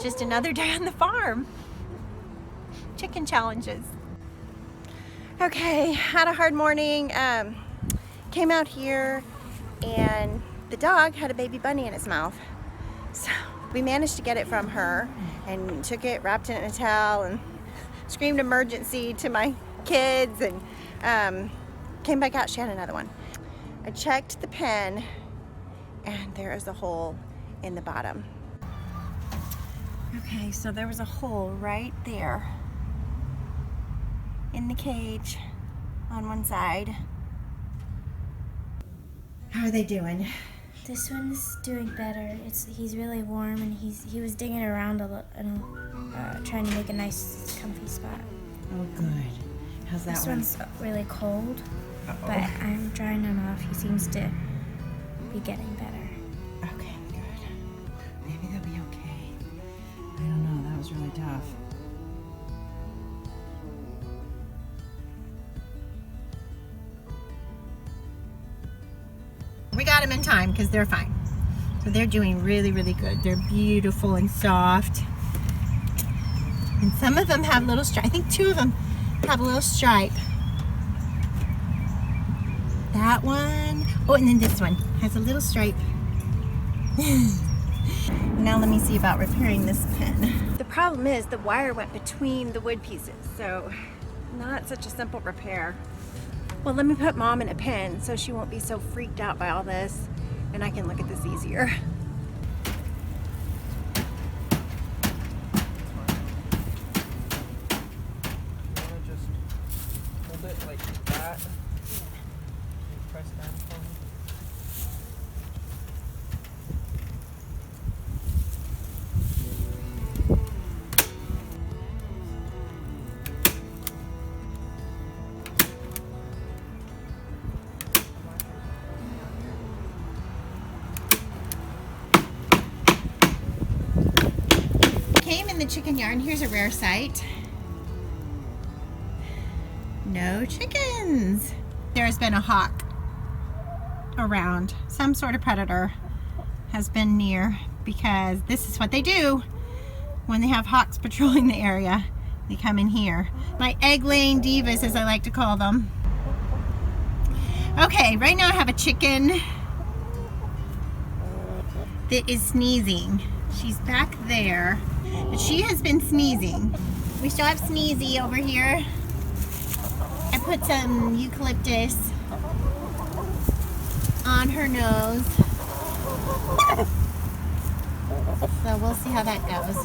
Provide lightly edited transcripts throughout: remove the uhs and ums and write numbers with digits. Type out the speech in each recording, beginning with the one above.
Just another day on the farm. Chicken challenges. Okay, had a hard morning. Came out here and the dog had a baby bunny in his mouth. So we managed to get it from her and took it, wrapped it in a towel, and screamed emergency to my kids, and came back out. She had another one. I checked the pen and there is a hole in the bottom. Okay, so there was a hole right there in the cage on one side. How are they doing? This one's doing better. He's really warm, and he was digging around a little, trying to make a nice, comfy spot. Oh, good. How's that one? This one's really cold, Uh-oh. but I'm drying him off. He seems to be getting better. Okay, good. Maybe they'll be okay. I don't know. That was really tough. We got them in time because they're fine. So they're doing really, really good. They're beautiful and soft. And some of them have little stripe. I think 2 of them have a little stripe. That one. Oh, and then this one has a little stripe. Now let me see about repairing this pen. The problem is the wire went between the wood pieces, so not such a simple repair. Well, let me put Mom in a pen so she won't be so freaked out by all this, and I can look at this easier. You want to just hold it like that? And press down for me. Came in the chicken yard, and here's a rare sight. No chickens. There's been a hawk around. Some sort of predator has been near, because this is what they do when they have hawks patrolling the area. They come in here. My egg-laying divas, as I like to call them. Okay, right now I have a chicken that is sneezing. She's back there, but she has been sneezing. We still have Sneezy over here. I put some eucalyptus on her nose. So we'll see how that goes.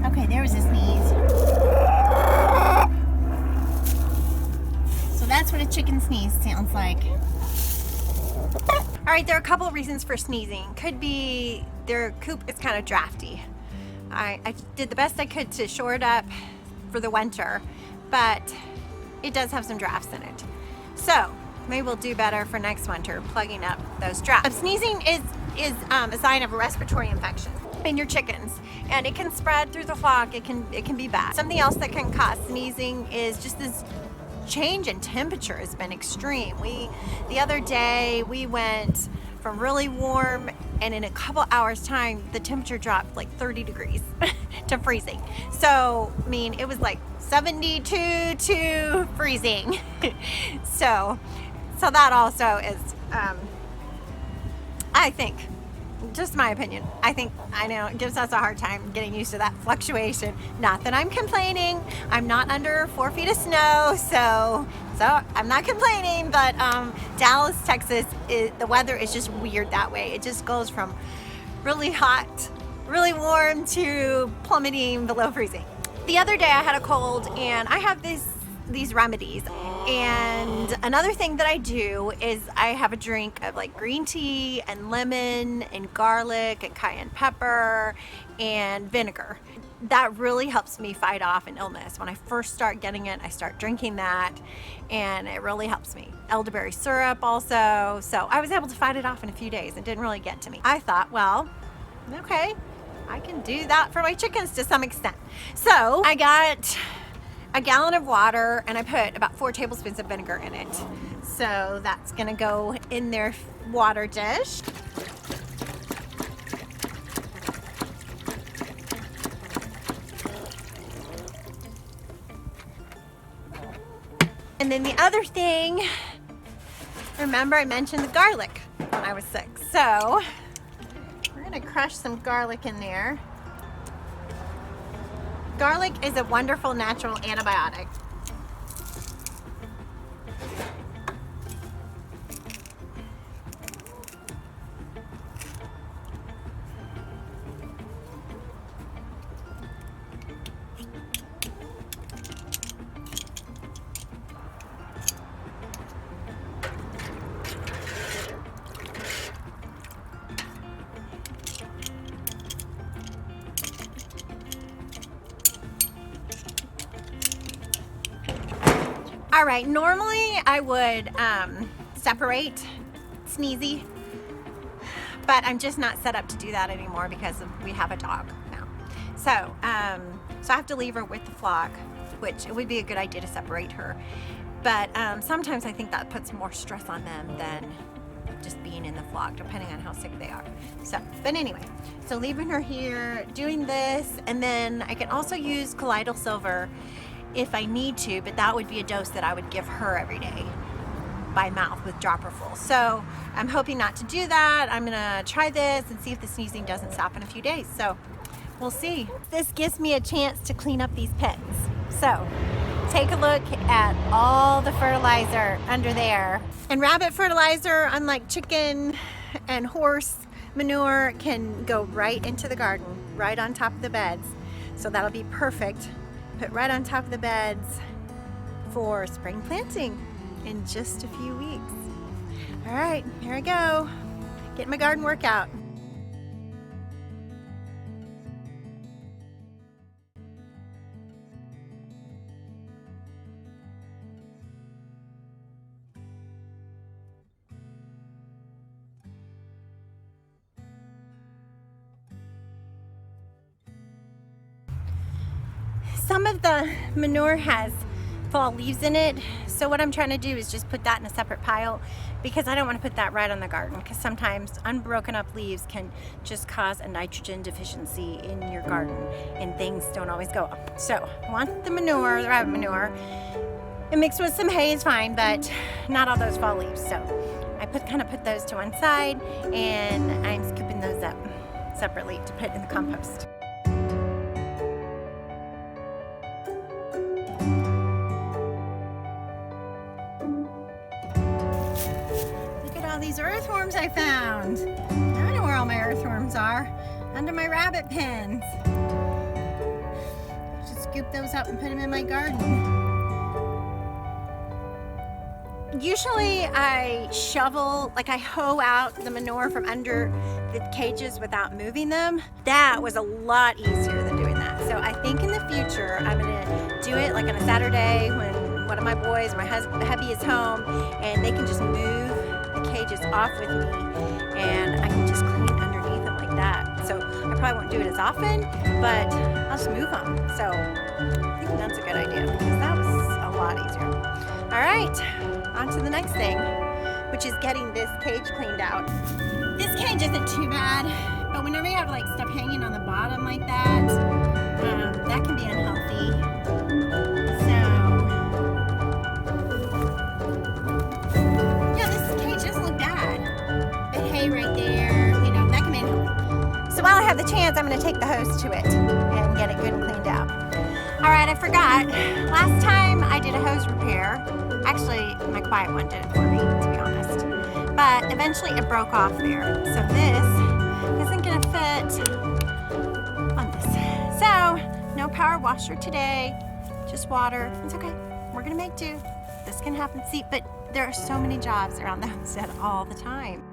Okay, there was a sneeze. So that's what a chicken sneeze sounds like. All right, there are a couple of reasons for sneezing. Could be their coop is kind of drafty. I did the best I could to shore it up for the winter, but it does have some drafts in it. So maybe we'll do better for next winter, plugging up those drafts. Sneezing is a sign of a respiratory infection in your chickens, and it can spread through the flock. It can be bad. Something else that can cause sneezing is just this change in temperature has been extreme. The other day we went from really warm, and in a couple hours time the temperature dropped like 30 degrees to freezing. So I mean, it was like 72 to freezing. so that also is I think, just my opinion, I know it gives us a hard time getting used to that fluctuation. Not that I'm complaining. I'm not under 4 feet of snow, so I'm not complaining, but Dallas, Texas, the weather is just weird that way. It just goes from really hot, really warm to plummeting below freezing. The other day I had a cold, and I have these remedies, and another thing that I do is I have a drink of like green tea and lemon and garlic and cayenne pepper and vinegar. That really helps me fight off an illness. When I first start getting it, I start drinking that, and it really helps me. Elderberry syrup also. So I was able to fight it off in a few days. It didn't really get to me. I thought, well, okay, I can do that for my chickens to some extent. So I got a gallon of water, and I put about 4 tablespoons of vinegar in it. So that's gonna go in their water dish. And then the other thing, remember I mentioned the garlic when I was sick. So we're gonna crush some garlic in there. Garlic is a wonderful natural antibiotic. All right, normally I would separate Sneezy, but I'm just not set up to do that anymore because we have a dog now. So I have to leave her with the flock, which it would be a good idea to separate her. But sometimes I think that puts more stress on them than just being in the flock, depending on how sick they are. So, but anyway, so leaving her here, doing this, and then I can also use colloidal silver if I need to, but that would be a dose that I would give her every day by mouth with dropperful. So I'm hoping not to do that. I'm gonna try this and see if the sneezing doesn't stop in a few days. So we'll see. This gives me a chance to clean up these pens. So take a look at all the fertilizer under there. And rabbit fertilizer, unlike chicken and horse manure, can go right into the garden, right on top of the beds. So that'll be perfect. Put right on top of the beds for spring planting in just a few weeks. All right, here I go. Get my garden workout. Some of the manure has fall leaves in it, so what I'm trying to do is just put that in a separate pile because I don't want to put that right on the garden, because sometimes unbroken up leaves can just cause a nitrogen deficiency in your garden and things don't always go up. So I want the manure, the rabbit manure, and mixed with some hay is fine, but not all those fall leaves. So I kind of put those to one side, and I'm scooping those up separately to put in the compost. All these earthworms I found. I know where all my earthworms are. Under my rabbit pens. Just scoop those up and put them in my garden. Usually I shovel, like I hoe out the manure from under the cages without moving them. That was a lot easier than doing that. So I think in the future I'm gonna do it like on a Saturday when one of my boys, my hubby is home, and they can just move the cages off with me, and I can just clean underneath them like that. So I probably won't do it as often, but I'll just move them. So I think that's a good idea because that was a lot easier. All right, on to the next thing, which is getting this cage cleaned out. This cage isn't too bad, but whenever you have like stuff hanging on the bottom like that, that can be unhealthy. Right there, you know, that can be unhealthy. So while I have the chance, I'm going to take the hose to it and get it good and cleaned out. All right, I forgot. Last time I did a hose repair. Actually, my quiet one did it for me, to be honest. But eventually it broke off there. So this isn't going to fit on this. So no power washer today, just water. It's okay. We're going to make do. This can happen. See, but there are so many jobs around the homestead all the time.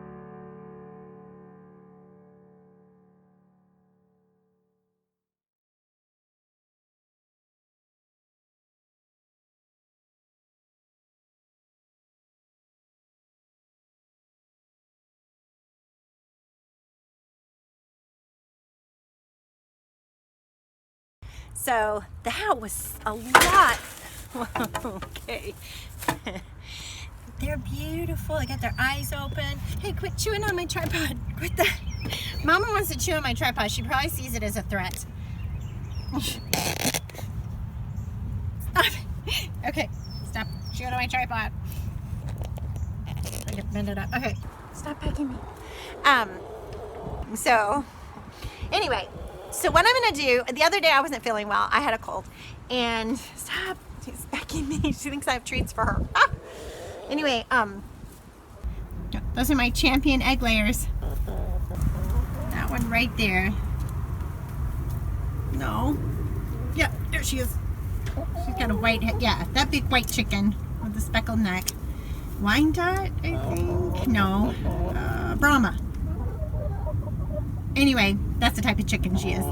So that was a lot. Okay. They're beautiful. They got their eyes open. Hey, quit chewing on my tripod. Quit that. Mama wants to chew on my tripod. She probably sees it as a threat. Stop. Okay, stop chewing on my tripod. I can bend it up. Okay, stop pecking me. So, anyway, so what I'm gonna do, the other day I wasn't feeling well. I had a cold. And, stop, she's pecking me. She thinks I have treats for her. Ah! Anyway, those are my champion egg layers. That one right there. No. Yeah, there she is. She's got a white head. Yeah, that big white chicken with the speckled neck. Wyandotte, I think? No. Brahma. Anyway, that's the type of chicken she is.